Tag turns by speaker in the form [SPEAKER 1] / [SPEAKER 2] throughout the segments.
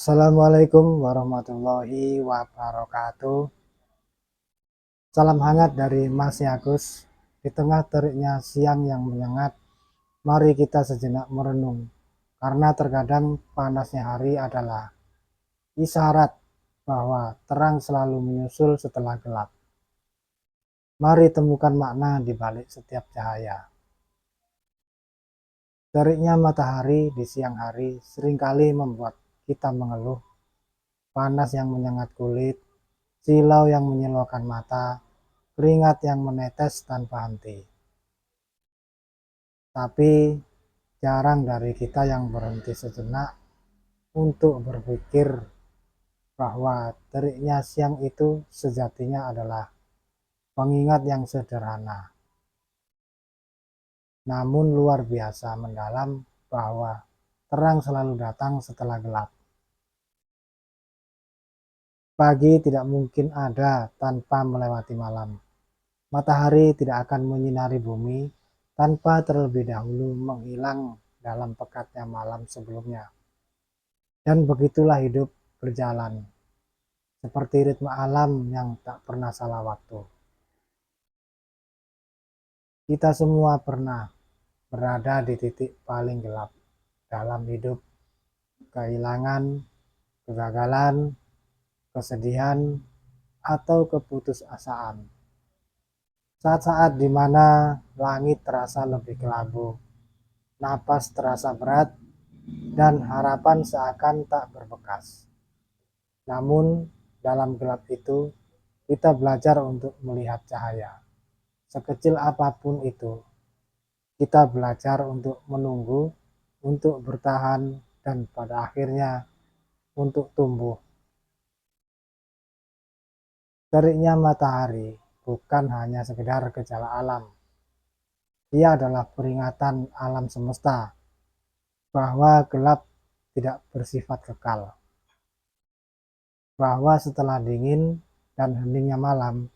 [SPEAKER 1] Assalamualaikum warahmatullahi wabarakatuh. Salam hangat dari Mas Yagus. Di tengah teriknya siang yang menyengat, mari kita sejenak merenung. Karena terkadang panasnya hari adalah isyarat bahwa terang selalu menyusul setelah gelap. Mari temukan makna di balik setiap cahaya. Teriknya matahari di siang hari seringkali membuat kita mengeluh, panas yang menyengat kulit, silau yang menyilaukan mata, keringat yang menetes tanpa henti. Tapi jarang dari kita yang berhenti sejenak untuk berpikir bahwa teriknya siang itu sejatinya adalah pengingat yang sederhana, namun luar biasa mendalam, bahwa terang selalu datang setelah gelap. Pagi tidak mungkin ada tanpa melewati malam. Matahari tidak akan menyinari bumi tanpa terlebih dahulu menghilang dalam pekatnya malam sebelumnya. Dan begitulah hidup berjalan, seperti ritme alam yang tak pernah salah waktu. Kita semua pernah berada di titik paling gelap dalam hidup, kehilangan, kegagalan, kesedihan, atau keputusasaan. Saat-saat di mana langit terasa lebih kelabu, napas terasa berat, dan harapan seakan tak berbekas. Namun, dalam gelap itu, kita belajar untuk melihat cahaya. Sekecil apapun itu, kita belajar untuk menunggu, untuk bertahan, dan pada akhirnya untuk tumbuh. Teriknya matahari bukan hanya sekedar gejala alam. Ia adalah peringatan alam semesta bahwa gelap tidak bersifat kekal. Bahwa setelah dingin dan heningnya malam,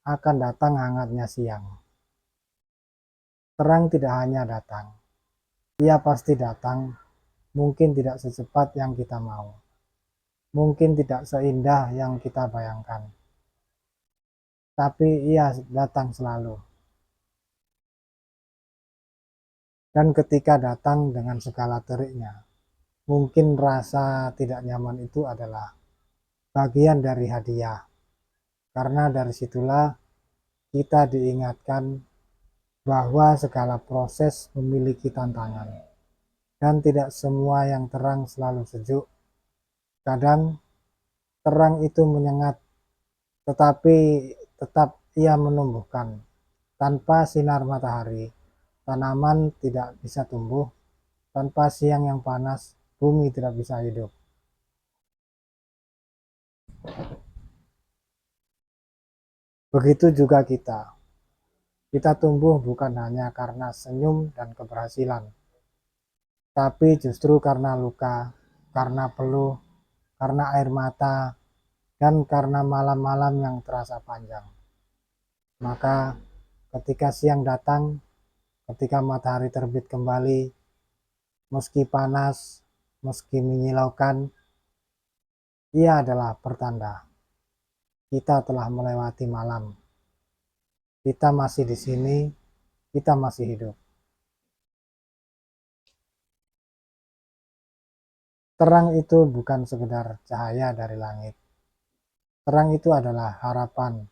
[SPEAKER 1] akan datang hangatnya siang. Terang tidak hanya datang, ia pasti datang, mungkin tidak secepat yang kita mau, mungkin tidak seindah yang kita bayangkan, tapi ia datang selalu. Dan ketika datang dengan segala teriknya, mungkin rasa tidak nyaman itu adalah bagian dari hadiah, karena dari situlah kita diingatkan bahwa segala proses memiliki tantangan, dan tidak semua yang terang selalu sejuk. Kadang terang itu menyengat, tetapi tetap ia menumbuhkan. Tanpa sinar matahari, tanaman tidak bisa tumbuh. Tanpa siang yang panas, bumi tidak bisa hidup. Begitu juga kita. Kita tumbuh bukan hanya karena senyum dan keberhasilan, tapi justru karena luka, karena peluh, karena air mata, dan karena malam-malam yang terasa panjang. Maka ketika siang datang, ketika matahari terbit kembali, meski panas, meski menyilaukan, ia adalah pertanda kita telah melewati malam. Kita masih di sini, kita masih hidup. Terang itu bukan sekedar cahaya dari langit. Terang itu adalah harapan,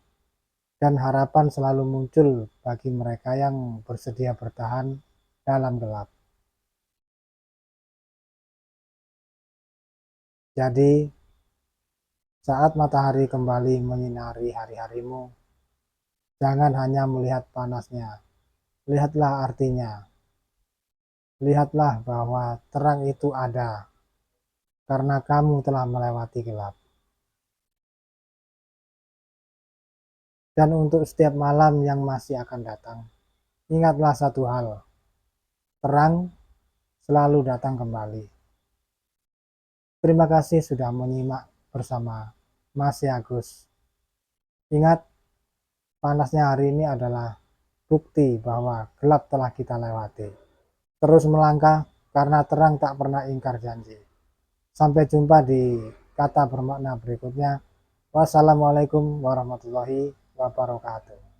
[SPEAKER 1] dan harapan selalu muncul bagi mereka yang bersedia bertahan dalam gelap. Jadi, saat matahari kembali menyinari hari-harimu, jangan hanya melihat panasnya, lihatlah artinya. Lihatlah bahwa terang itu ada, karena kamu telah melewati gelap. Dan untuk setiap malam yang masih akan datang, ingatlah satu hal, terang selalu datang kembali. Terima kasih sudah menyimak bersama Mas Yagus. Ingat, panasnya hari ini adalah bukti bahwa gelap telah kita lewati. Terus melangkah, karena terang tak pernah ingkar janji. Sampai jumpa di kata bermakna berikutnya. Wassalamualaikum warahmatullahi wabarakatuh.